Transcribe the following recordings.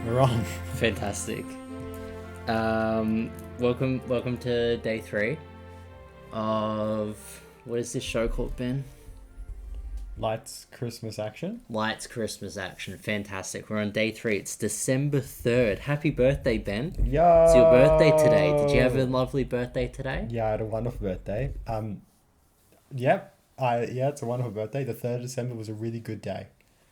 We're on. Fantastic. Welcome to day 3 of what is this show called, Ben? Lights Christmas action. Lights Christmas Action. Fantastic. We're on day 3. It's December 3rd. Happy birthday, Ben. Yo! It's your birthday today. Did you have a lovely birthday today? Yeah, I had a wonderful birthday. Yep. It's a wonderful birthday. The 3rd of December was a really good day.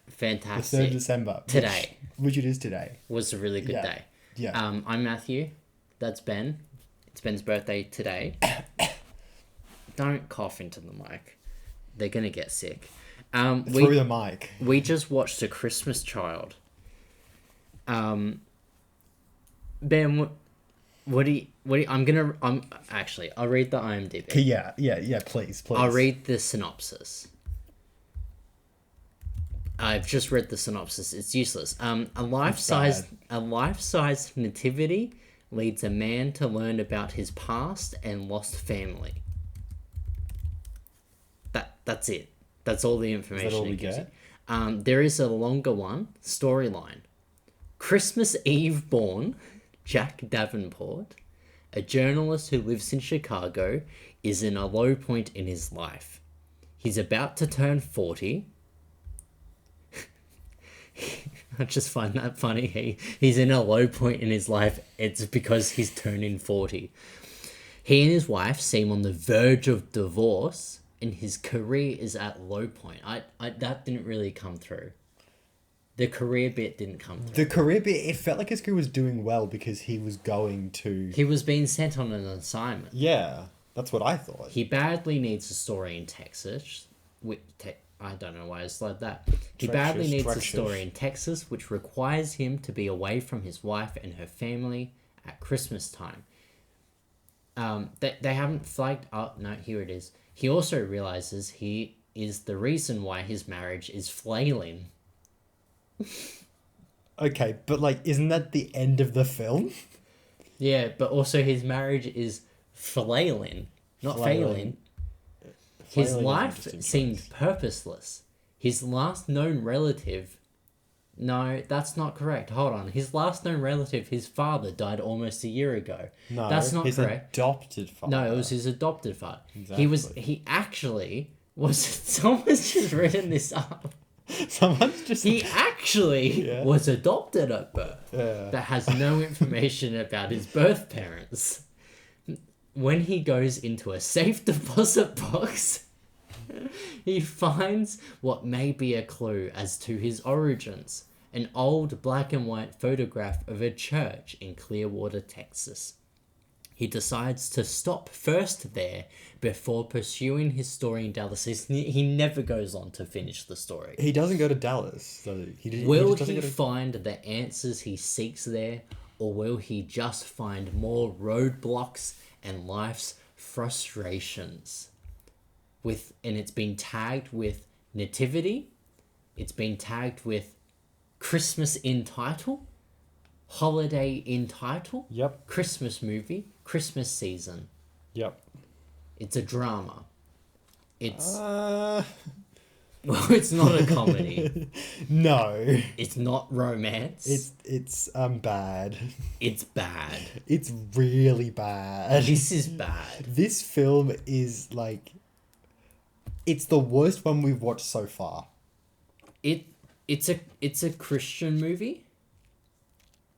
The 3rd Fantastic. of December. Today. Which it is today. Was a really good Yeah. day. Yeah. I'm Matthew. That's Ben. It's Ben's birthday today. Don't cough into the mic. They're gonna get sick. Through the mic. We just watched A Christmas Child. Ben, I'll read the IMDb. Yeah, please. I'll read the synopsis. I've just read the synopsis. It's useless. A life-sized nativity leads a man to learn about his past and lost family. That's it. That's all the information. Is that all we gives get? you. There is a longer one, storyline. Christmas Eve born, Jack Davenport, a journalist who lives in Chicago, is in a low point in his life. He's about to turn 40. I just find that funny. He's in a low point in his life. It's because he's turning 40. He and his wife seem on the verge of divorce, and his career is at low point. That didn't really come through. The career bit didn't come through. The career bit, it felt like his career was doing well because he was going to... He was being sent on an assignment. Yeah, that's what I thought. He badly needs a story in Texas. I don't know why I said that. He badly needs a story in Texas, which requires him to be away from his wife and her family at Christmas time. They haven't flagged... Oh, no, here it is. He also realizes he is the reason why his marriage is flailing. Okay, but isn't that the end of the film? Yeah, but also his marriage is flailing, not failing. His life seemed purposeless. His last known relative... No, that's not correct. Hold on. His last known relative, his father, died almost a year ago. No, that's not his correct. Adopted father. No, it was his adopted father. Exactly. He actually was... Someone's just written this up. He actually was adopted at birth. Yeah. That has no information about his birth parents. When he goes into a safe deposit box, he finds what may be a clue as to his origins. An old black and white photograph of a church in Clearwater, Texas. He decides to stop first there before pursuing his story in Dallas. He never goes on to finish the story. He doesn't go to Dallas. So Will he find the answers he seeks there, or will he just find more roadblocks and life's frustrations? And it's been tagged with nativity. It's been tagged with Christmas in title, holiday in title. Yep. Christmas movie, Christmas season. Yep. It's a drama. It's Uh... well, it's not a comedy. No. It's not romance. It's bad. It's bad. It's really bad. This is bad. This film is it's the worst one we've watched so far. It's a Christian movie.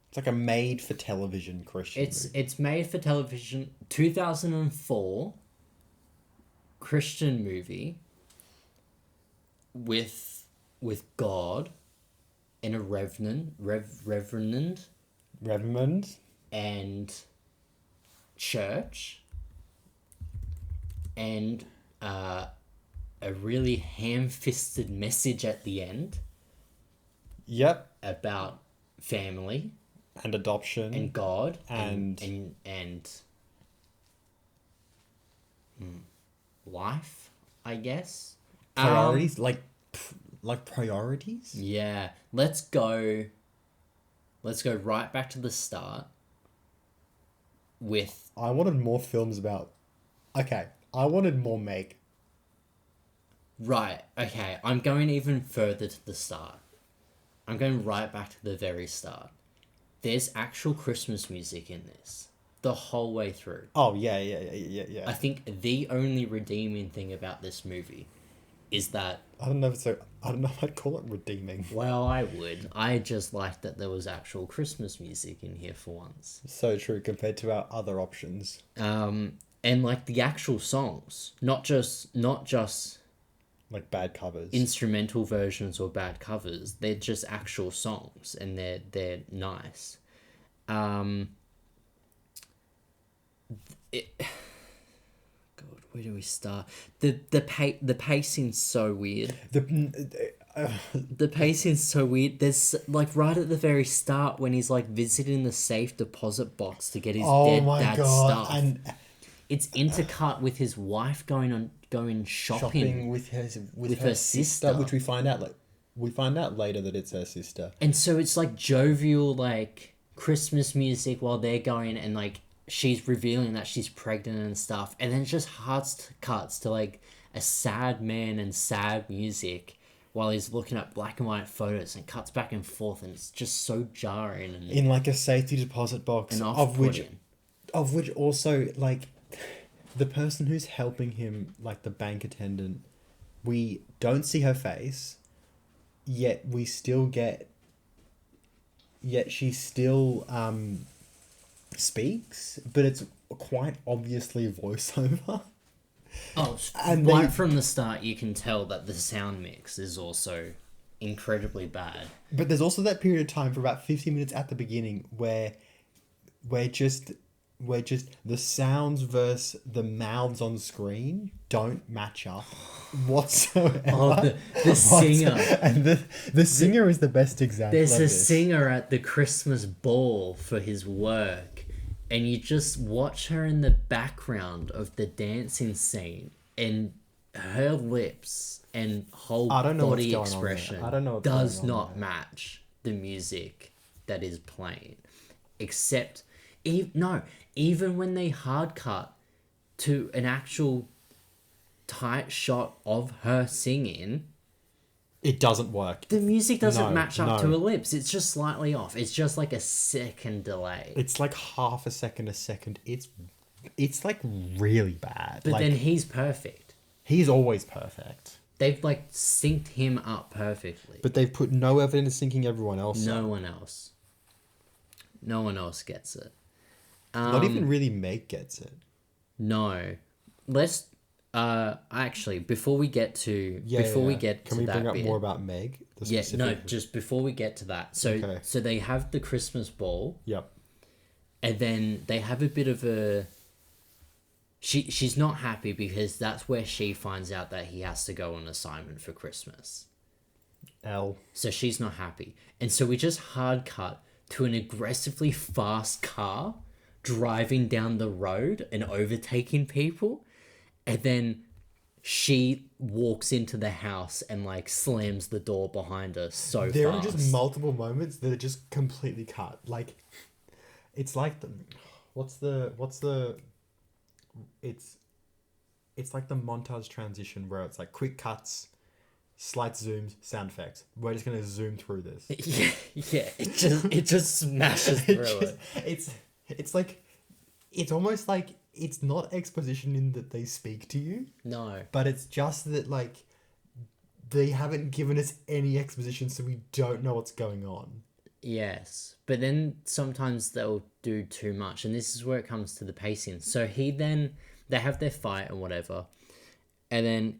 It's like a made for television Christian movie. It's made for television. 2004 Christian movie with God and a reverend and church and a really ham-fisted message at the end. Yep. About family and adoption and God and life, I guess. Priorities, like priorities. Yeah, let's go right back to the start with... I wanted more films about... Okay, I wanted more Meg. Right, okay, I'm going even further to the start. I'm going right back to the very start. there's actual Christmas music in this the whole way through. Oh, yeah. I think the only redeeming thing about this movie is that... I don't know if I'd call it redeeming. Well, I would. I just liked that there was actual Christmas music in here for once. So true compared to our other options. And like the actual songs, not just like bad covers, instrumental versions or bad covers. They're just actual songs, and they're nice. God, where do we start? The pacing's so weird. The pacing's so weird. There's like right at the very start when he's like visiting the safe deposit box to get his dad's stuff. And it's intercut with his wife going shopping with her sister, which we find out later that it's her sister. And so it's like jovial like Christmas music while they're going, and like she's revealing that she's pregnant and stuff, and then it just cuts to like a sad man and sad music while he's looking at black and white photos, and cuts back and forth, and it's just so jarring and in like a safety deposit box, of which also like the person who's helping him, like the bank attendant, we don't see her face, yet she still speaks, but it's quite obviously voiceover. Oh, and right from the start you can tell that the sound mix is also incredibly bad. But there's also that period of time for about 50 minutes at the beginning where just the sounds versus the mouths on screen don't match up whatsoever. Oh, the singer. And the singer is the best example. There's a singer at the Christmas ball for his work, and you just watch her in the background of the dancing scene, and her lips and whole body expression does not match the music that is playing. Except, even when they hard cut to an actual tight shot of her singing, it doesn't work. The music doesn't match up to her lips. It's just slightly off. It's just like a second delay. It's like half a second. It's like really bad. But then he's perfect. He's always perfect. They've like synced him up perfectly. But they've put no evidence syncing everyone else. No one else gets it. Not even really Meg gets it. No. Let's actually before we get to can we bring up more about Meg? Just before we get to that. So they have the Christmas ball. Yep. And then they have a bit of a... She's not happy because that's where she finds out that he has to go on assignment for Christmas. So she's not happy. And so we just hard cut to an aggressively fast car driving down the road and overtaking people. And then she walks into the house and like slams the door behind her so fast. There are just multiple moments that are just completely cut. Like, it's like it's like the montage transition where it's like quick cuts, slight zooms, sound effects. We're just gonna zoom through this. Yeah. It just smashes through it. It's like, it's almost like it's not exposition in that they speak to you. No. But it's just that like they haven't given us any exposition, so we don't know what's going on. Yes, but then sometimes they'll do too much, and this is where it comes to the pacing. So they have their fight and whatever, and then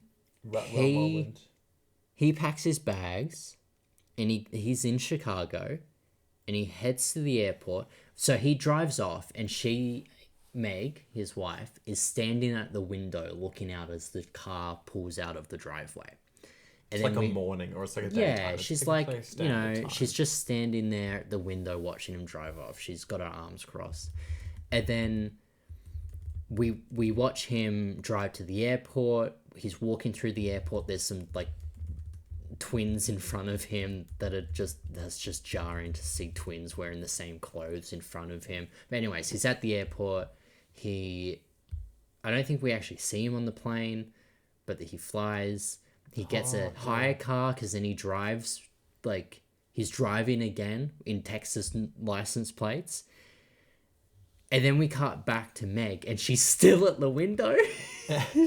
he packs his bags, and he's in Chicago, and he heads to the airport. So he drives off, and Meg, his wife, is standing at the window looking out as the car pulls out of the driveway. And it's like a morning, or it's like a daytime. Yeah, she's like she's just standing there at the window watching him drive off. She's got her arms crossed. And then we watch him drive to the airport. He's walking through the airport. There's some like twins in front of him that's just jarring to see twins wearing the same clothes in front of him. But anyways, he's at the airport. I don't think we actually see him on the plane, but he flies. He gets a hire car because then he drives, like, He's driving again in Texas license plates. And then we cut back to Meg, and she's still at the window.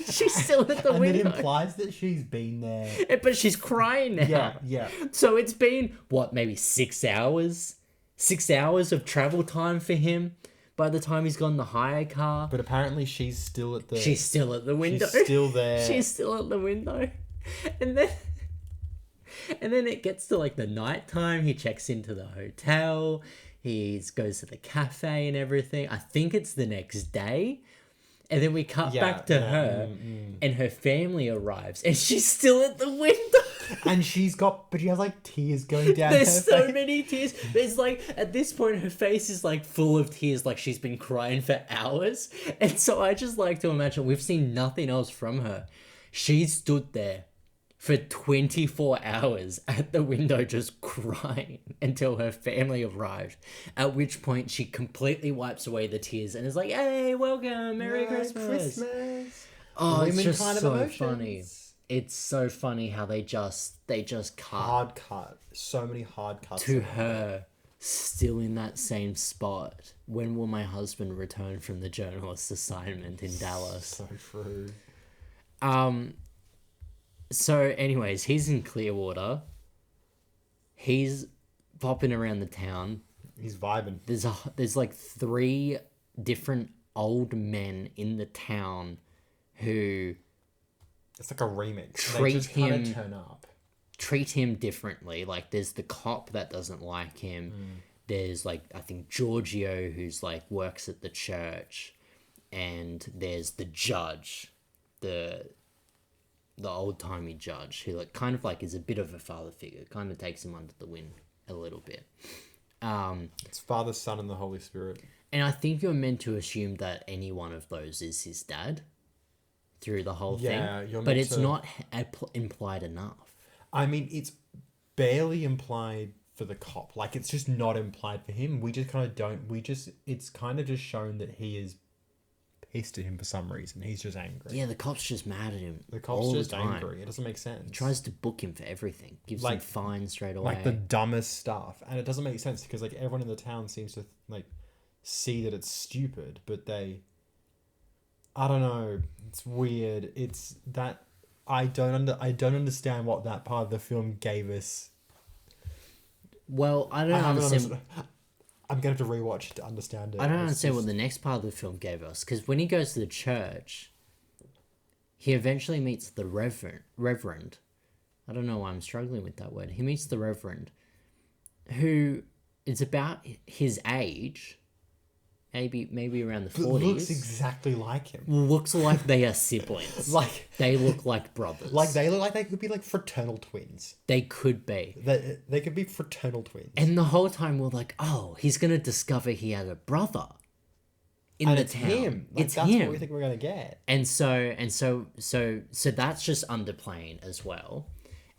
She's still at the and window. it implies that she's been there. But she's crying now. Yeah. So it's been, what, maybe 6 hours? 6 hours of travel time for him by the time he's gotten the hire car. But apparently she's still at the... She's still at the window. She's still there. She's still at the window. And then it gets to like the nighttime. He checks into the hotel. He goes to the cafe and everything. I think it's the next day. And then we cut back to her, and her family arrives, and she's still at the window. And she has like tears going down There's her so face. many tears. It's like, at this point, her face is like full of tears, like she's been crying for hours. And so I just like to imagine, we've seen nothing else from her. She stood there for 24 hours at the window just crying until her family arrived, at which point she completely wipes away the tears and is like, hey, welcome, Merry Christmas. Oh, it's Women just kind of so emotions. funny. It's so funny how they just cut Hard cut. So many hard cuts. to her still in that same spot. When will my husband return from the journalist assignment in Dallas? So true. So anyways, he's in Clearwater. He's popping around the town. He's vibing. There's like 3 different old men in the town who It's like a remix. Treat they just kind him- of turn up. treat him differently. Like, there's the cop that doesn't like him. There's like, I think Giorgio, who's like works at the church, and there's the judge, the old-timey judge, who like kind of like is a bit of a father figure, kind of takes him under the wing a little bit. It's Father, Son, and the Holy Spirit. And I think you're meant to assume that any one of those is his dad through the whole Yeah, thing. you're But meant it's to- not implied enough. I mean, it's barely implied for the cop. Like, it's just not implied for him. We just kind of don't... It's kind of just shown that he is pissed at him for some reason. He's just angry. Yeah, the cop's just mad at him. The cop's all just the time. angry. It doesn't make sense. Tries to book him for everything. Gives him Like- fines straight away. Like, the dumbest stuff. And it doesn't make sense because, like, everyone in the town seems to, like, see that it's stupid, but they... I don't know. It's weird. It's that... I don't understand what that part of the film gave us. Well, I don't I haven't understand. understood. I'm going to have to rewatch to understand it. I don't It's understand just- what the next part of the film gave us, because when he goes to the church, he eventually meets the reverend. I don't know why I'm struggling with that word. He meets the reverend, who is about his age, maybe around the 40s. looks exactly like him. Looks like they are siblings. Like They look like brothers. they look like they could be like fraternal twins. They could be. They could be fraternal twins. And the whole time we're like, oh, he's going to discover he had a brother in And the it's town. him. Like, It's that's him. what we think we're gonna get. And so that's just underplaying as well.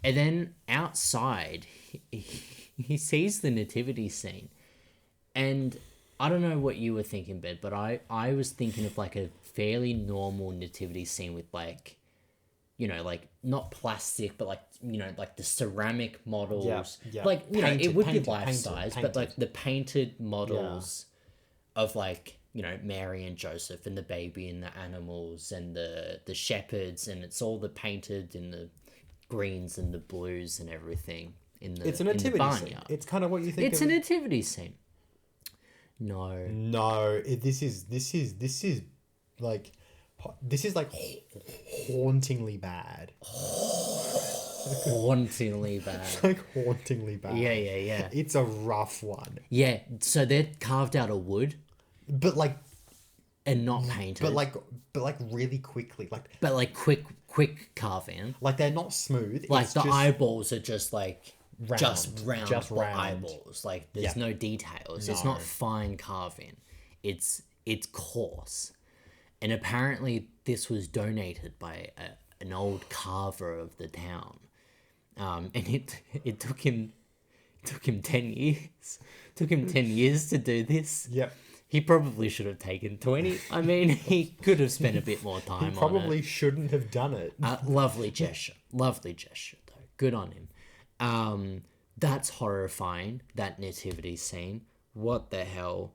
And then outside, he sees the nativity scene. And I don't know what you were thinking, Ben, but I was thinking of like a fairly normal nativity scene with like, you know, like not plastic, but like, you know, like the ceramic models. Yeah. Like, you know, it Painted, would be painted, life painted, size, but painted. like the painted models of like, you know, Mary and Joseph and the baby and the animals and the shepherds, and it's all the painted in the greens and the blues and everything in the It's a in the nativity scene. barnyard. It's kind of what you think. It's of... a nativity scene. No. No, this is like hauntingly bad. Hauntingly bad. Like hauntingly bad. Yeah. It's a rough one, Yeah, so they're carved out of wood but like and not painted. but like really quickly, like quick carving. like they're not smooth. Like it's the just eyeballs are just like just round just round. eyeballs. Like there's Yeah. no details. It's No. not fine carving. It's coarse. And apparently this was donated by an old carver of the town. And it took him 10 years. Took him 10 years to do this. Yep. He probably should have taken 20. I mean, he could have spent a bit more time He on it. probably shouldn't have done it. Lovely gesture, though. Good on him. That's horrifying, that nativity scene. What the hell?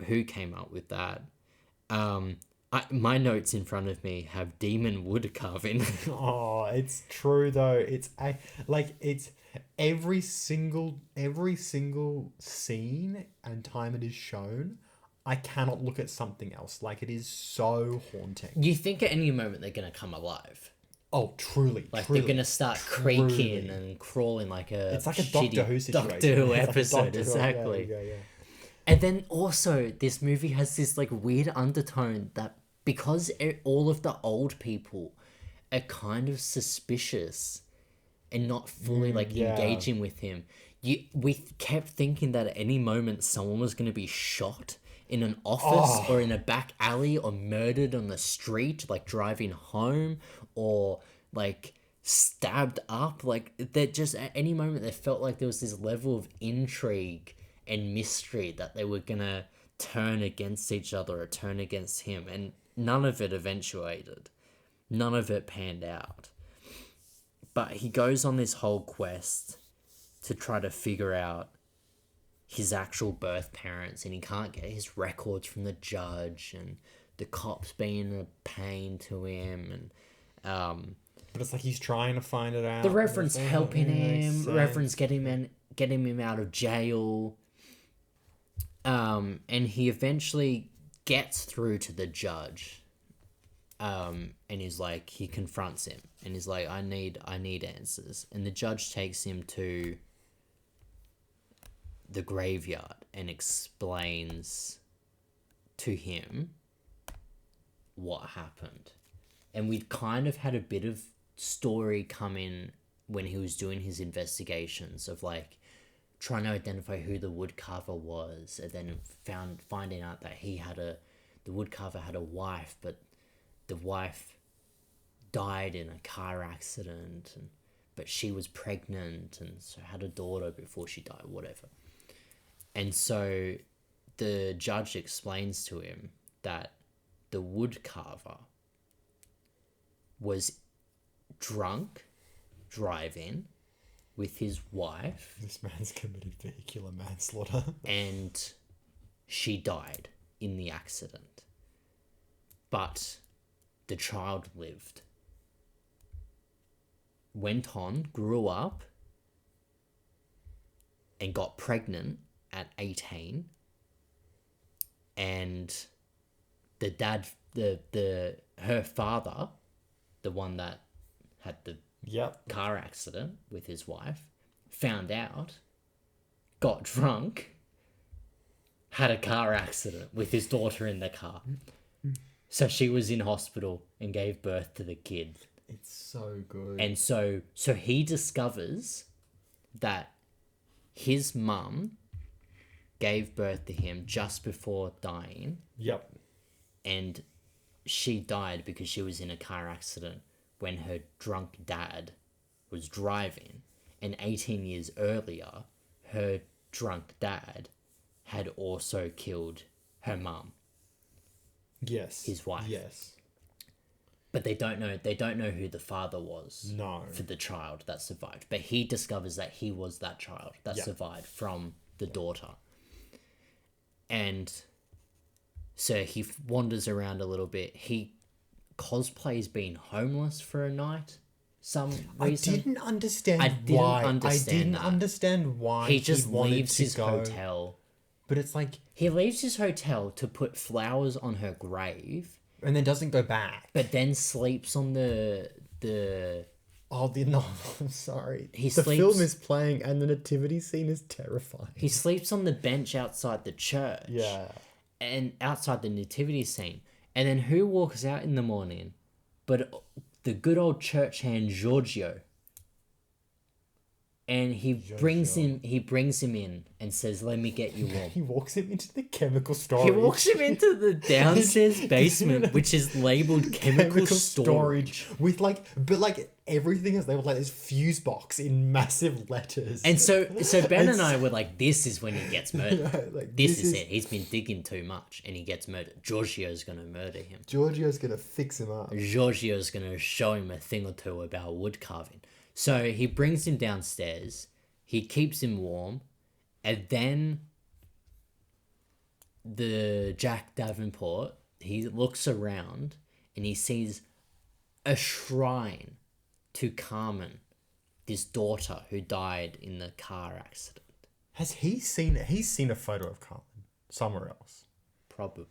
Who came up with that? My notes in front of me have demon wood carving. Oh, it's true though. It's every single scene and time it is shown. I cannot look at something else. Like, it is so haunting. You think at any moment they're gonna come alive. Oh, truly, Like truly, they're gonna start creaking and crawling like a It's like a shitty Doctor Who situation. Doctor Who It's like a episode, Doctor Who, exactly. yeah. And then also, this movie has this like weird undertone that because all of the old people are kind of suspicious and not fully like yeah. engaging with him, we kept thinking that at any moment someone was going to be shot in an office or in a back alley or murdered on the street, like driving home, or like stabbed up. Like that, just at any moment they felt like there was this level of intrigue and mystery that they were gonna turn against each other or turn against him, and none of it eventuated. None of it panned out. But he goes on this whole quest to try to figure out his actual birth parents, and he can't get his records from the judge, and the cops being a pain to him, and But it's like he's trying to find it out. the reverend's helping him. Sense. Reverend's getting him out of jail. And he eventually gets through to the judge. And he's like, he confronts him, and he's like, I need answers. And the judge takes him to the graveyard and explains to him what happened. And we'd kind of had a bit of story come in when he was doing his investigations of like trying to identify who the woodcarver was, and then finding out that the woodcarver had a wife, but the wife died in a car accident, but she was pregnant and so had a daughter before she died, whatever. And so the judge explains to him that the woodcarver was drunk, driving with his wife. This man's committed vehicular manslaughter. And she died in the accident. But the child lived. Went on, grew up, and got pregnant at 18. And the dad, her father, the one that had the car accident with his wife, found out, got drunk, had a car accident with his daughter in the car. So she was in hospital and gave birth to the kid. It's so good. And so he discovers that his mum gave birth to him just before dying. Yep. And she died because she was in a car accident when her drunk dad was driving. And 18 years earlier, her drunk dad had also killed her mum. Yes. His wife. Yes. But they don't know who the father was. No. For the child that survived. But he discovers that he was that child that survived from the daughter. And so he wanders around a little bit. He cosplays being homeless for a night. Some reason. I didn't understand I didn't understand why He just wanted leaves to his go. hotel. But it's like, He leaves his hotel to put flowers on her grave, and then doesn't go back. but then sleeps on the Oh, no, I'm sorry. He the sleeps- film is playing, and the nativity scene is terrifying. he sleeps on the bench outside the church. Yeah. And outside the nativity scene. And then who walks out in the morning but the good old church hand Giorgio. And he brings him in and says, "Let me get you warm." He walks him into the chemical storage. He walks him into the downstairs basement, which is labeled chemical storage. with but everything is labeled like this fuse box in massive letters. And so Ben and I were like, "This is when he gets murdered. Yeah, this is it. He's been digging too much, and he gets murdered. Giorgio's gonna murder him. Giorgio's gonna fix him up. Giorgio's gonna show him a thing or two about wood carving." So he brings him downstairs, He keeps him warm, and then the Jack Davenport, he looks around and he sees a shrine to Carmen, this daughter who died in the car accident. Has he seen? He's seen a photo of Carmen somewhere else. Probably.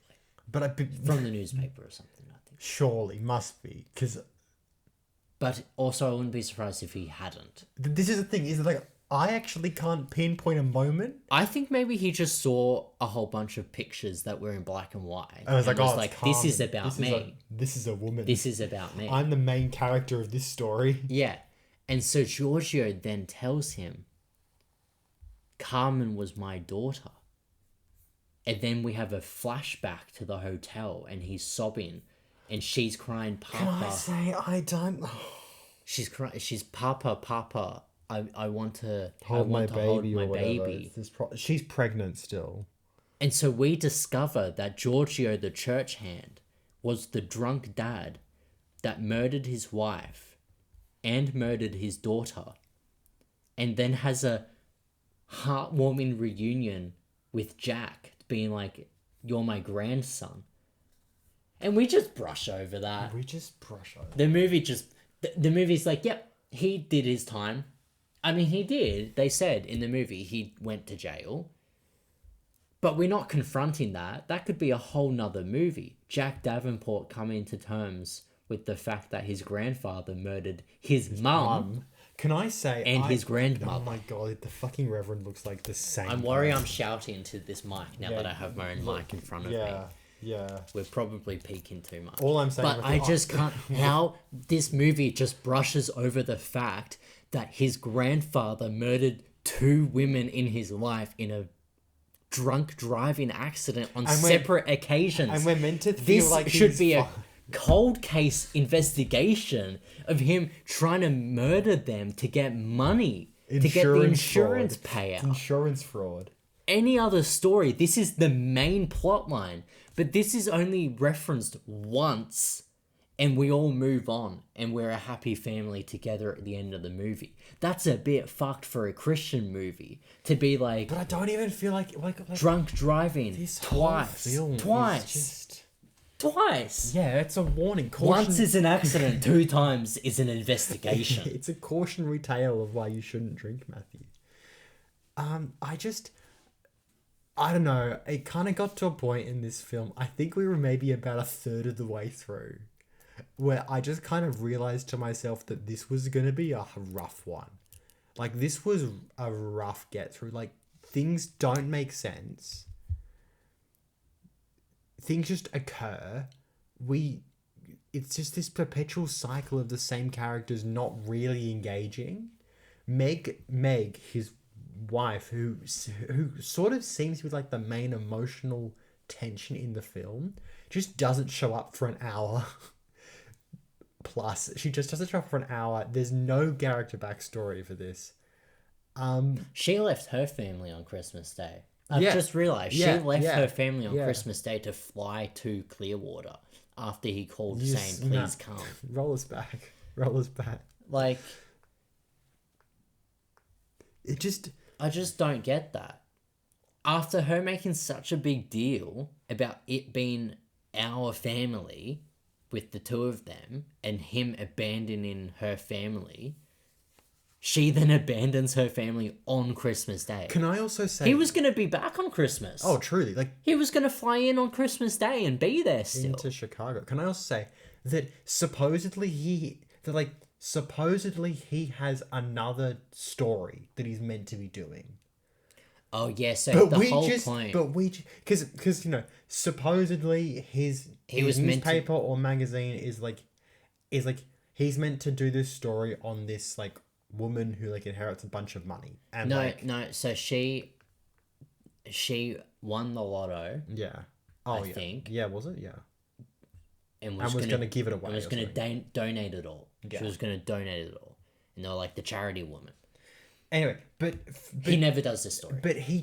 But From the newspaper or something, I think. surely must be because But also, I wouldn't be surprised if he hadn't. this is the thing. Is like I actually can't pinpoint a moment. I think maybe he just saw a whole bunch of pictures that were in black and white. And I was like, oh, it's this is Carmen. about me. This is a woman. This is about me. I'm the main character of this story. Yeah. And so Giorgio then tells him, Carmen was my daughter. And then we have a flashback to the hotel and he's sobbing and she's crying, Papa. Can I say I don't She's crying. She's Papa, Papa. I want to hold my to baby hold or my whatever. baby. She's pregnant still. And so we discover that Giorgio, the church hand, was the drunk dad that murdered his wife and murdered his daughter, and then has a heartwarming reunion with Jack, being like, "You're my grandson." And we just brush over that. We just brush over. The movie just... The movie's like, yep, he did his time. I mean, he did. They said in the movie he went to jail. But we're not confronting that. That could be a whole nother movie. Jack Davenport coming to terms with the fact that his grandfather murdered his mum Can I say and his grandmother. Oh my god, the fucking Reverend looks like the same. I'm worried I'm shouting to this mic now that I have my own mic in front of me. Yeah. We're probably peaking too much. All I'm saying But with I the- just can't... How this movie just brushes over the fact that his grandfather murdered 2 women in his life in a drunk driving accident on separate occasions. And we're meant to feel This like should he's be a fu- cold case investigation of him trying to murder them to get money, to get the insurance payout. Insurance fraud. Any other story, this is the main plot line, but this is only referenced once and we all move on and we're a happy family together at the end of the movie. That's a bit fucked for a Christian movie to be like, But I don't even feel like drunk driving this twice. whole film is Twice. just... Twice. Yeah, it's a warning. Caution. Once is an accident, 2 times is an investigation. It's a cautionary tale of why you shouldn't drink, Matthew. I don't know. It kind of got to a point in this film. I think we were maybe about a third of the way through, where I just kind of realized to myself that this was going to be a rough one. Like, this was a rough get through. Like, things don't make sense. Things just occur. It's just this perpetual cycle of the same characters not really engaging. Meg, his wife, who sort of seems to be like the main emotional tension in the film, just doesn't show up for an hour. Plus, she just doesn't show up for an hour. There's no character backstory for this. She left her family on Christmas Day. I've Yeah. just realised Yeah, she left yeah, her family on yeah. Christmas Day to fly to Clearwater after he called Yes, saying, no. please come. Roll us back. Roll us back. Like, It just... I just don't get that. After her making such a big deal about it being our family with the 2 of them and him abandoning her family, she then abandons her family on Christmas Day. Can I also say... He was going to be back on Christmas. Oh, truly. Like, He was going to fly in on Christmas Day and be there still. into Chicago. Can I also say that supposedly he has another story that he's meant to be doing. Oh, yeah, so the whole point... Because supposedly his was meant to- newspaper or magazine is like he's meant to do this story on this like woman who like inherits a bunch of money and No, so she won the lotto yeah. Oh, I think. Yeah, was it? Yeah. and And was gonna give it away And was or going to donate it all. Yeah. She was going to donate it all. And they were like the charity woman. Anyway, but He never does this story. But he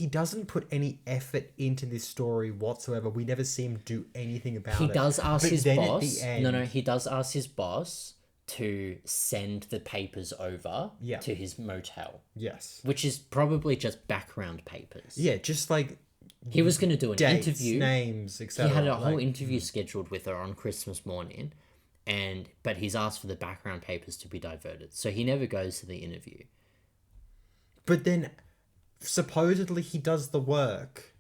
doesn't put any effort into this story whatsoever. We never see him do anything about it. He does ask But his then boss. At the end, No, he does ask his boss to send the papers over Yeah. to his motel, Yes. which is probably just background papers. Yeah, just like He was going to do an dates, interview. names, He etc. had a whole interview scheduled with her on Christmas morning, but he's asked for the background papers to be diverted, so he never goes to the interview. But then, supposedly he does the work.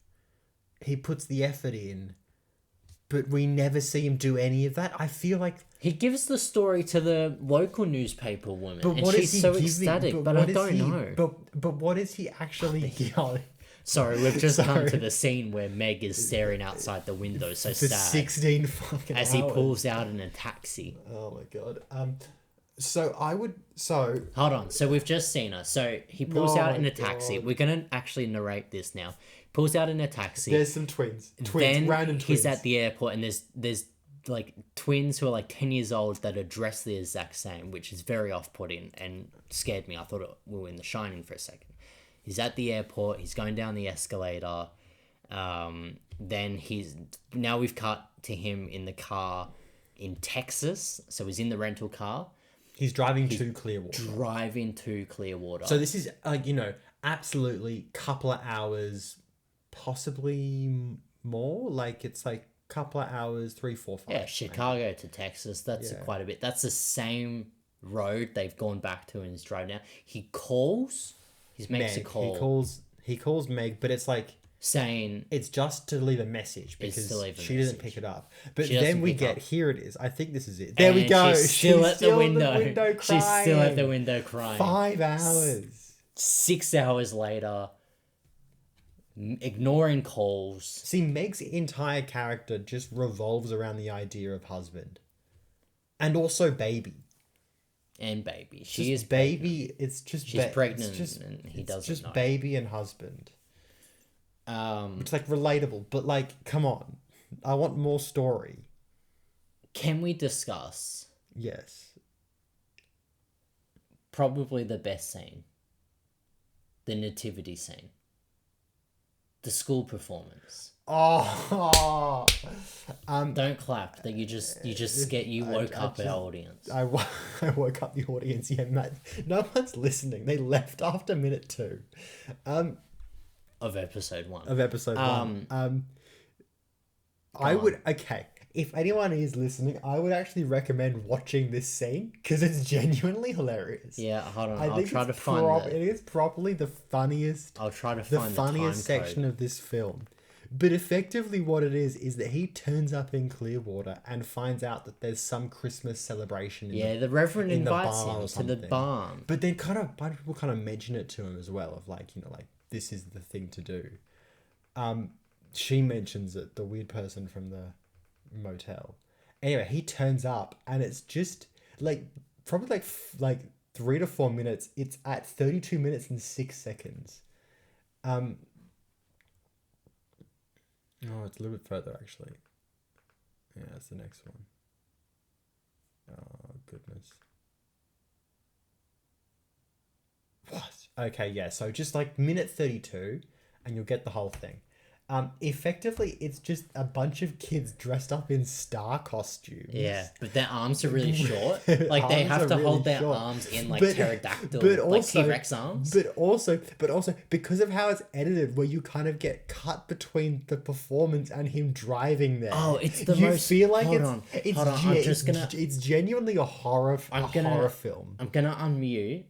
He puts the effort in, but we never see him do any of that. I feel like. He gives the story to the local newspaper woman, But and what she's is he so giving? ecstatic, but I what is don't he- know. But what is he actually? Sorry, we've just come Sorry. to the scene where Meg is staring outside the window, so For sad, 16 fucking as hours. he pulls out in a taxi. Oh my god. So I would. So Hold on, so we've just seen her. So he pulls Oh out in my a taxi. God. We're gonna actually narrate this now. Pulls out in a taxi. there's some twins. Then Random twins. he's at the airport, and there's like twins who are like 10 years old that are dressed the exact same, which is very off-putting and scared me. I thought we were in The Shining for a second. He's at the airport. He's going down the escalator. Then now we've cut to him in the car in Texas. So he's in the rental car He's driving to Clearwater. driving to Clearwater. So this is absolutely couple of hours, possibly more. Like it's like couple of hours, 3, 4, 5. yeah, Chicago to Texas. That's Yeah. quite a bit. That's the same road they've gone back to and he's driving now. He calls. He makes Meg. a call He calls Meg, but it's like saying it's just to leave a message It's because to leave a she doesn't message. pick it up. But She then doesn't we pick get up. here it is. I think this is it. There we and go. She's still at the in window. She's still at the crying. window crying. 5 hours. 6 hours later, ignoring calls. See, Meg's entire character just revolves around the idea of husband. And also baby. And baby. Just She is baby. It's just She's pregnant It's just, and he it's doesn't just know. baby and husband. pregnant. It's like relatable, but like, come on. I want more story. Can we discuss Yes. probably the best scene? The nativity scene. The school performance. Oh. Don't clap. That you just woke up our audience I woke up the audience. Yeah, Matt. No one's listening. They left after minute 2. of episode 1. Of episode 1. I would. Okay. If anyone is listening, I would actually recommend watching this scene because it's genuinely hilarious. Yeah, hold on. I I'll think try to it's find it is probably the funniest. I'll try to The find funniest the time section code. of this film. But effectively what it is that he turns up in Clearwater and finds out that there's some Christmas celebration in Yeah, the Reverend in the invites bar or him to the something. barn. But then kind of a bunch of people kind of mention it to him as well of like, like this is the thing to do. She mentions it, the weird person from the motel. Anyway, he turns up and it's just like probably like 3 to 4 minutes. It's at 32 minutes and 6 seconds. Oh, it's a little bit further actually. Yeah, that's the next one. Oh goodness. What? Okay, yeah. So just like minute 32, and you'll get the whole thing. Effectively, it's just a bunch of kids dressed up in star costumes. Yeah, but their arms are really short. Like they Arms have are to really hold their short. arms in like But- pterodactyl, but like also- T-Rex arms. But also because of how it's edited, where you kind of get cut between the performance and him driving there. Oh, it's the you most- feel like hold it's on, it's hold on, I'm just gonna- it's genuinely a horror horror film. I'm gonna unmute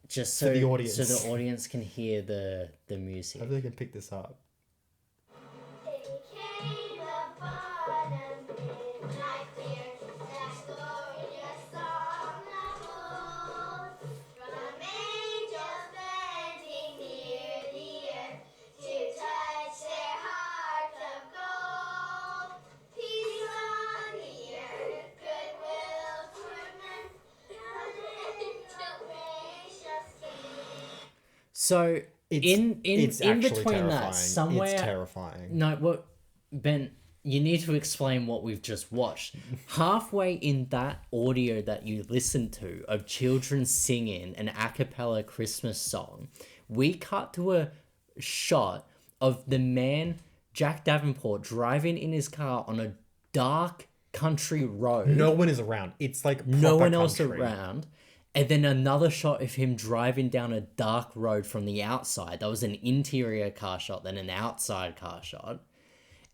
just so the audience. so the audience can hear the music. Hopefully, they can pick this up. Came upon us midnight clear, that glorious song of old, from angels bending near the earth to touch their hearts of gold. Peace on the earth, goodwill toward men, and angel gracious King. So in It's in actually between terrifying. that, somewhere It's terrifying. No, what Ben, you need to explain what we've just watched. Halfway in that audio that you listened to of children singing an a cappella Christmas song, we cut to a shot of the man Jack Davenport driving in his car on a dark country road. No one is around. It's like No proper one else country. around. And then another shot of him driving down a dark road from the outside. That was an interior car shot, then an outside car shot.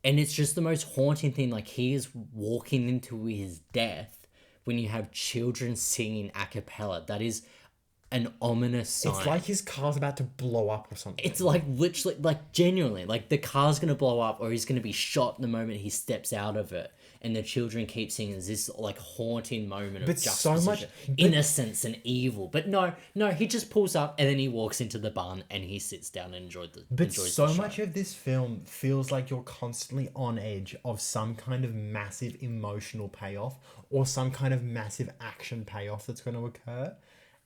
And it's just the most haunting thing. Like, he is walking into his death when you have children singing a cappella. That is an ominous sign. It's like his car's about to blow up or something. It's like literally, like genuinely, like the car's gonna blow up or he's gonna be shot the moment he steps out of it. And the children keep singing. There's this like haunting moment of But so juxtaposition, much- innocence and evil. But no, he just pulls up and then he walks into the barn and he sits down and enjoys so the show. much of this film feels like you're constantly on edge of some kind of massive emotional payoff or some kind of massive action payoff that's going to occur.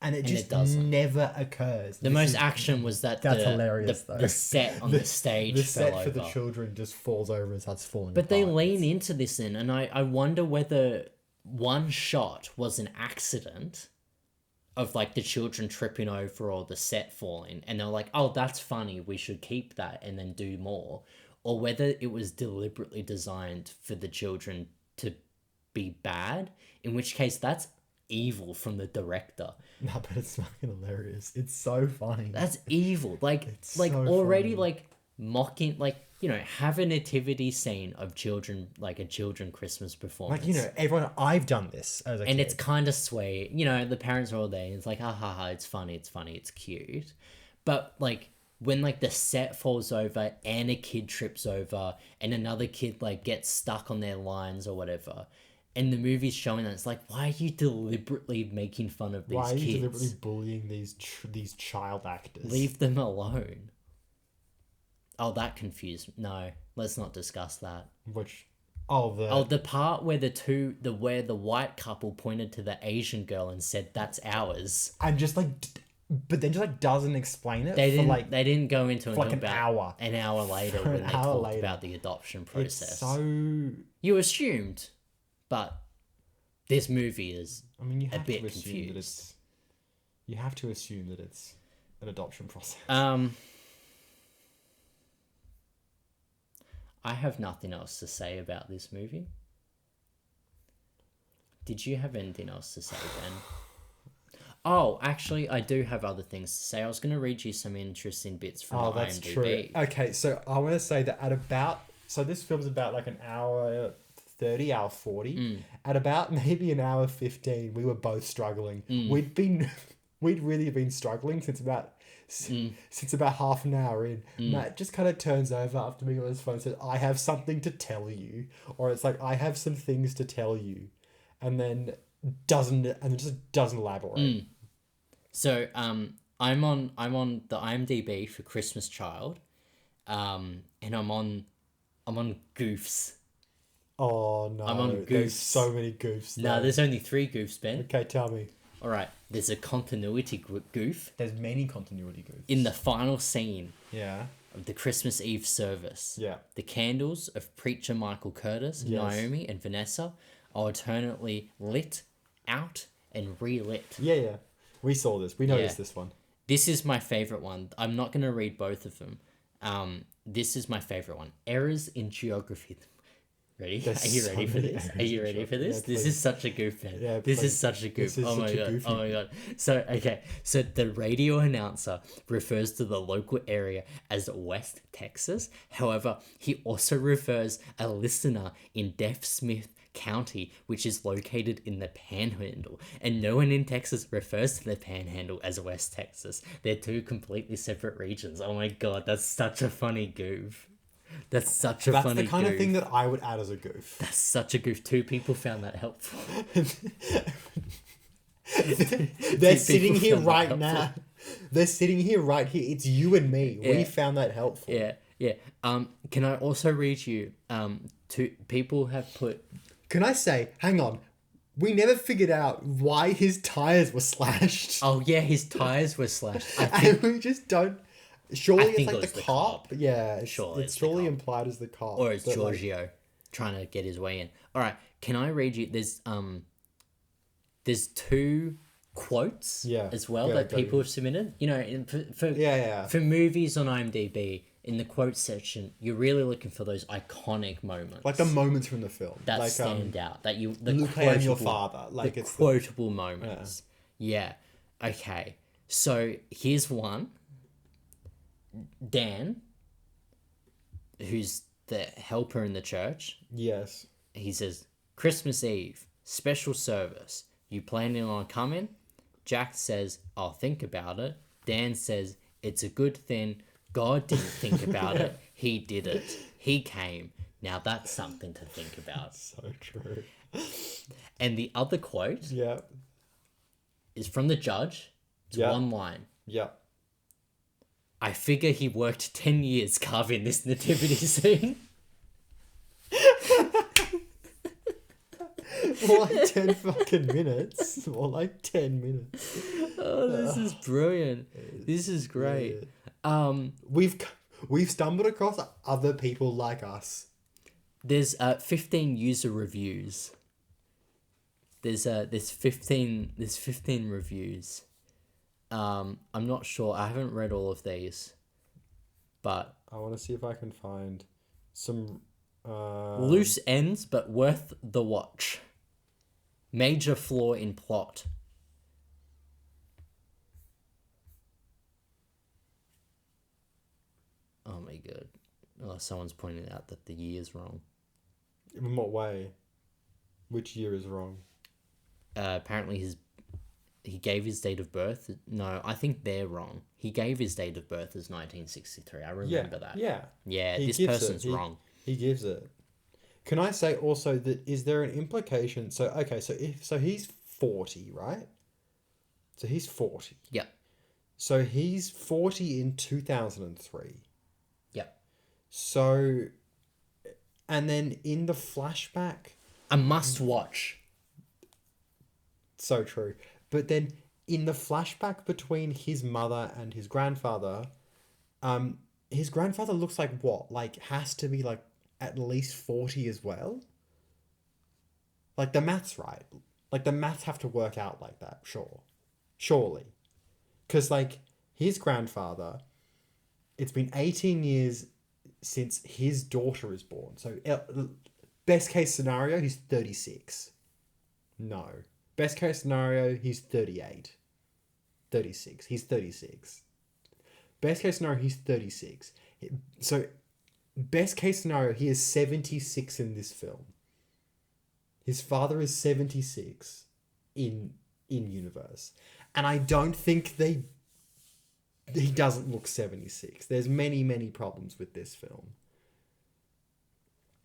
And it just doesn't. never occurs. The most action was that that's hilarious, though. the set on the stage The fell set for the over. children just falls over and starts falling But they apart. lean into this in, and I wonder whether one shot was an accident of like the children tripping over or the set falling, and they're like, oh, that's funny, we should keep that and then do more. Or whether it was deliberately designed for the children to be bad, in which case that's evil from the director. No, but it's fucking hilarious. It's so funny. That's evil. Like It's like so already funny. like mocking, like, you know, have a nativity scene of children, like a children Christmas performance. Like, you know, everyone, I've done this as a And kid. it's kind of sweet. You know, the parents are all there. And it's like, ha ha ha, it's funny, it's cute. But like when like the set falls over and a kid trips over and another kid like gets stuck on their lines or whatever, and the movie's showing that, it's like, why are you deliberately making fun of these Why are you kids? deliberately bullying these child actors? Leave them alone. Oh, that confused me. No, let's not discuss that. Which, oh, The part where where the white couple pointed to the Asian girl and said, "That's ours." and just like, but then just like doesn't explain it. They for, didn't. like, They didn't go into it for like until an about hour. An hour later, For when an they hour talked later. about the adoption It's process. so. You assumed, but this movie is. I mean, you a have bit to assume that confused. it's. You have to assume that it's an adoption process. I have nothing else to say about this movie. Did you have anything else to say, Ben? Oh, actually, I do have other things to say. I was going to read you some interesting bits from Oh, the that's IMDb. true. Okay, so I want to say that at about, so this film's about like an hour 30, hour 40. At about maybe an hour 15, we were both struggling. We'd really been struggling since about half an hour in. Matt just kind of turns over after being on his phone and says, I have something to tell you. Or it's like, I have some things to tell you. And then just doesn't elaborate. So, I'm on the IMDb for Christmas Child, and I'm on goofs. Oh no, I'm on there's goofs. so many goofs. No, though. there's only 3 goofs, Ben. Okay, tell me. All right, there's a continuity goof There's many continuity goofs. in the final scene Yeah. of the Christmas Eve service. Yeah. The candles of preacher Michael Curtis, Yes. Naomi, and Vanessa are alternately lit, out, and relit. Yeah. We saw this. We noticed Yeah. this one. This is my favorite one. I'm not going to read both of them. This is my favorite one. Errors in geography. Ready? There's Are you so ready for many this? errors Are you in ready for geography. this? Yeah, This please. is such a goof, man. Yeah, this please. is such a goof. This is Oh my such a god. goofy- Oh my god. So okay. So the radio announcer refers to the local area as West Texas. However, he also refers a listener in Deaf Smith County, which is located in the Panhandle, and no one in Texas refers to the Panhandle as West Texas. They're 2 completely separate regions. Oh my god, that's such a funny goof. That's such a That's funny the kind goof. of thing that I would add as a goof. That's such a goof. 2 people found that helpful. They're sitting here found that right helpful. now. They're sitting here right here. It's you and me. We Yeah. found that helpful. Yeah. Can I also read you? 2 people have put. Can I say, hang on, we never figured out why his tires were slashed. Oh yeah, his tires were slashed. I think, And we just don't. Surely it's think like it was the the cop. cop. Yeah, Surely it's it's the surely cop. implied as the cop. or it's but, like, Giorgio trying to get his way in. All right. Can I read you? There's 2 quotes. Yeah, As well go, that go, people yeah. have submitted. You know, for Yeah. for movies on IMDb, in the quote section, you're really looking for those iconic moments. Like the moments from the film. that like, stand out. That you the Luke, I am your father. Like, the it's quotable moments. Yeah. Okay. So here's one. Dan, who's the helper in the church, Yes. he says, Christmas Eve, special service. You planning on coming? Jack says, I'll think about it. Dan says, it's a good thing God didn't think about it. He did it. He came. Now that's something to think about. So true. And the other quote Yeah. is from the judge. It's Yeah. one line. Yeah. I figure he worked 10 years carving this nativity scene. More like 10 fucking minutes. More like 10 minutes. Oh, this is brilliant. This is great. We've stumbled across other people like us. There's 15 user reviews. There's 15 reviews. I'm not sure. I haven't read all of these, but I want to see if I can find some loose ends, but worth the watch. Major flaw in plot. Oh my god. Oh, someone's pointing out that the year is wrong. In what way? Which year is wrong? Apparently he gave his date of birth. No, I think they're wrong. He gave his date of birth as 1963. I remember that. Yeah. Yeah, He this gives it. person's wrong. He gives it. Can I say also that is there an implication? So okay, so he's 40, right? So he's 40. Yep. So he's 40 in 2003. Yep. So, and then in the flashback, A must watch. so true. But then in the flashback between his mother and his grandfather looks like what? Like has to be like at least 40 as well. Like the math's right. Like the maths have to work out like that, sure. Surely. Because like his grandfather, it's been 18 years since his daughter is born. So best case scenario, he's 36. No. Best case scenario, he's 38. 36. He's 36. Best case scenario, he's 36. So, best case scenario, he is 76 in this film. His father is 76 in universe. And I don't think he doesn't look 76. There's many, many problems with this film.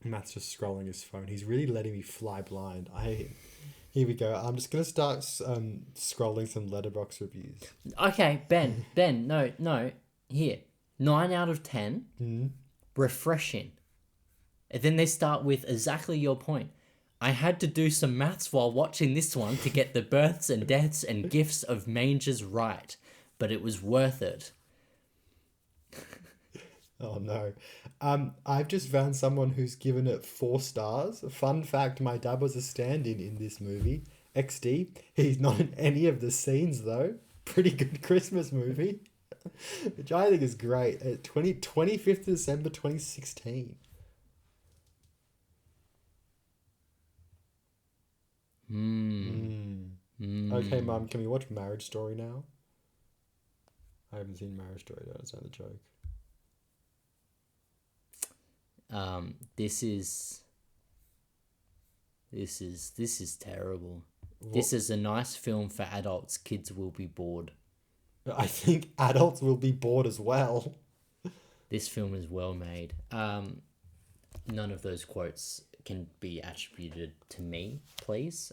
Matt's just scrolling his phone. He's really letting me fly blind. Here we go. I'm just gonna start scrolling some letterbox reviews. Okay, Ben, no. Here. 9 out of 10. Refreshing. And then they start with exactly your point. I had to do some maths while watching this one to get the births and deaths and gifts of mangers right, but it was worth it. Oh no. I've just found someone who's given it 4 stars. Fun fact, my dad was a stand-in in this movie. XD. He's not in any of the scenes though. Pretty good Christmas movie. Which I think is great. 25th December 2016. Okay, Mum, can we watch Marriage Story now? I haven't seen Marriage Story, I don't understand the joke. This is terrible. This is a nice film for adults. Kids will be bored. I think adults will be bored as well. This film is well made. None of those quotes can be attributed to me, please.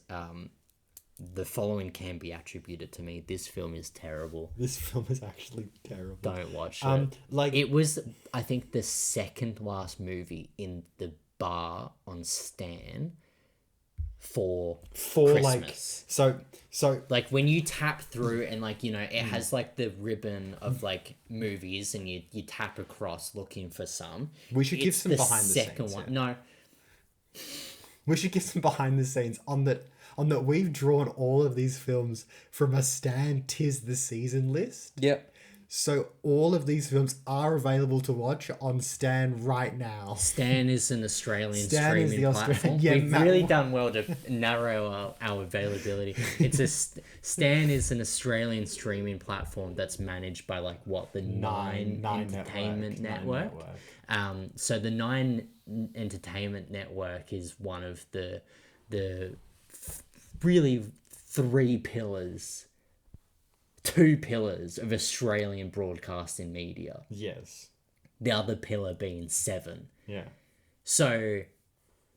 The following can be attributed to me. This film is terrible. This film is actually terrible. Don't watch it. Like It was, I think, the second last movie in the bar on Stan for Christmas. so Like when you tap through and like, you know, it has like the ribbon of like movies and you tap across looking for some. We should give It's some behind the second scenes, one. yeah. No. we should give some behind the scenes on that we've drawn all of these films from a Stan 'Tis the Season list. Yep. So all of these films are available to watch on Stan right now. Stan is an Australian Stan is streaming the platform. Yeah, We've Matt, really done well to narrow our availability. Stan is an Australian streaming platform that's managed by like what the Nine Entertainment Network. So the Nine Entertainment Network is one of the really two pillars of Australian broadcasting media. Yes. The other pillar being Seven. Yeah. So,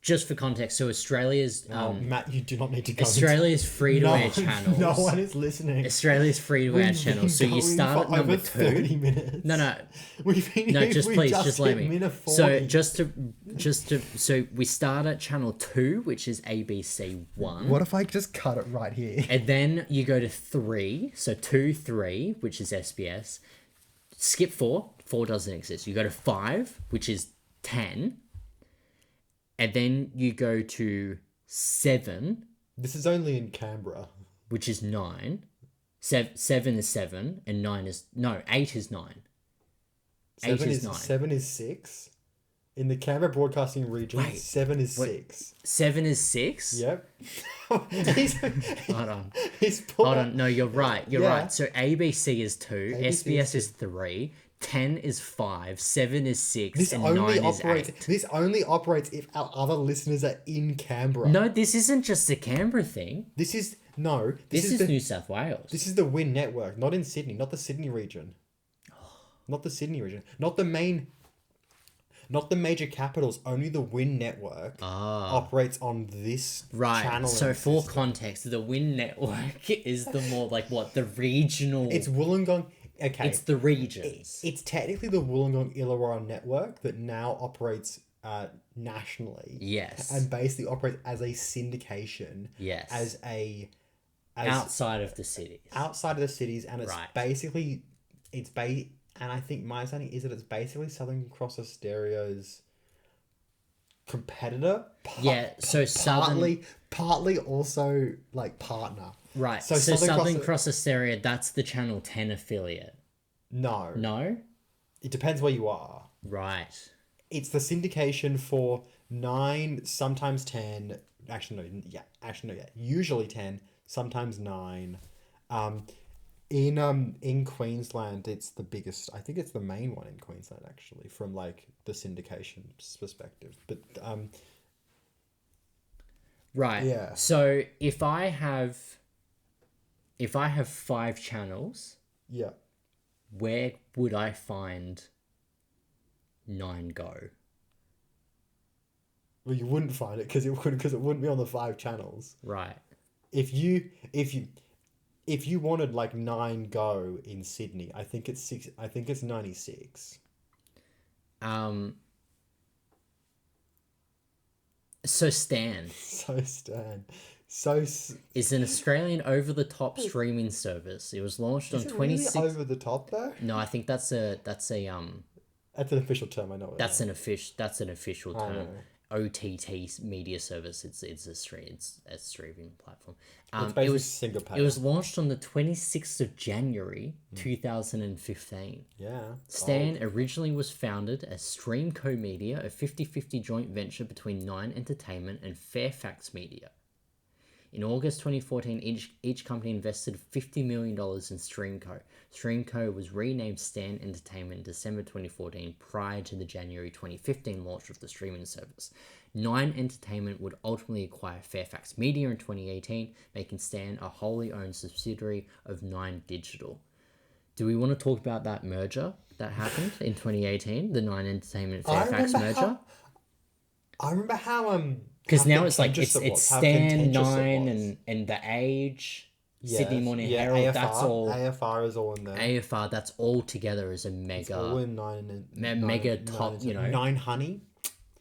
just for context, so Australia's Matt, you do not need to go. Australia's free-to-air channels. No one is listening. Australialia's free-to-air We've been channels. So you going start for at number over 2. 30 minutes. No. We've been No, just we please, just let hit me. minute So 40. so we start at channel 2, which is ABC 1. What if I just cut it right here? And then you go to 3, so 2, 3, which is SBS. Skip 4. 4 doesn't exist. You go to 5, which is 10. And then you go to 7, This is only in Canberra. which is 9. 7 is 7, and 9 is... No, 8 is 9. 8 is 9. 7 is 6. In the Canberra broadcasting region, Wait, 7 is 6. 7 is 6? Yep. Hold on. He's Hold on. No, you're right. You're Yeah. right. So ABC is 2, ABC SBS is is 3, 10 is 5, 7 is 6, This and only 9 is operates. 8. This only operates if our other listeners are in Canberra. No, this isn't just a Canberra thing. This is no. This is the New South Wales. This is the Win network, not in Sydney, not the Sydney region. Not the Sydney region. Not the main. Not the major capitals. Only the Win network operates on this Right. channel. So for context, the Win Network is the more like what the regional. It's Wollongong. Okay. It's the regions. It's technically the Wollongong Illawarra network that now operates nationally. Yes. And basically operates as a syndication. Yes. As outside of the cities. outside of the cities, and it's Right. basically and I think my understanding is that it's basically Southern Cross Stereo's competitor. So partly also like partner. Right. So Southern Cross Austereo, that's the Channel 10 affiliate. No. No? It depends where you are. Right. It's the syndication for 9, sometimes 10. Usually 10, sometimes 9. In Queensland, it's the biggest. I think it's the main one in Queensland, actually, from like the syndication perspective. But Right. Yeah. So if I have 5 channels, yeah, where would I find 9 Go? well, you wouldn't find it because it wouldn't be on the 5 channels. Right. If you wanted like 9 Go in Sydney, I think it's 6. I think it's 96. So Stan So Stan, so is an Australian over-the-top streaming service. It was launched on is it really 26. over the top though? No, I think that's an That's an official term. I know it. That's an official I term. know. OTT media service. It's a streaming platform. It's It basically was single payer. it was launched on the 26th of January 2015. Yeah. Stan originally was founded as Streamco Media, a 50-50 joint venture between Nine Entertainment and Fairfax Media. In August 2014, each company invested $50 million in Streamco. Streamco was renamed Stan Entertainment in December 2014 prior to the January 2015 launch of the streaming service. Nine Entertainment would ultimately acquire Fairfax Media in 2018, making Stan a wholly owned subsidiary of Nine Digital. Do we want to talk about that merger that happened in 2018, the Nine Entertainment Fairfax merger? I remember how Because how now it's like contentious it it's was, how Stan, contentious it Nine, was. and The Age, Yeah, Sydney Morning yeah, Herald. AFR, That's all AFR is all in there. AFR. That's all together as a It's all mega. in nine, mega top, you know. 9 honey,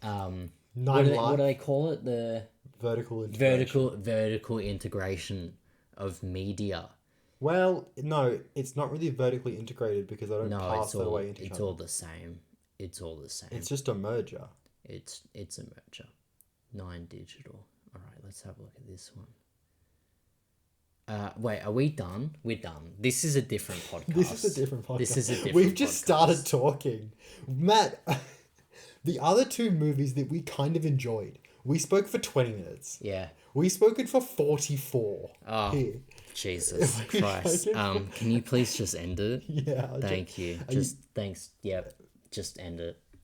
What 9 do, they, life, what do they call it? The vertical integration. vertical integration of media. Well, no, it's not really vertically integrated because I don't No, pass it's that all away into each it's other. all the same. It's all the same. It's just a merger. It's a merger. Nine Digital. All right, let's have a look at this one. Wait, are we done? We're done. This is a different podcast. This is a different podcast. This is a different We've just podcast. started talking. Matt, the other two movies that we kind of enjoyed, we spoke for 20 minutes. Yeah. We spoken for 44. Oh, Here. Jesus We Christ. fucking- Can you please just end it? Yeah. Thank you. Are Just thanks. Yep. Just end it.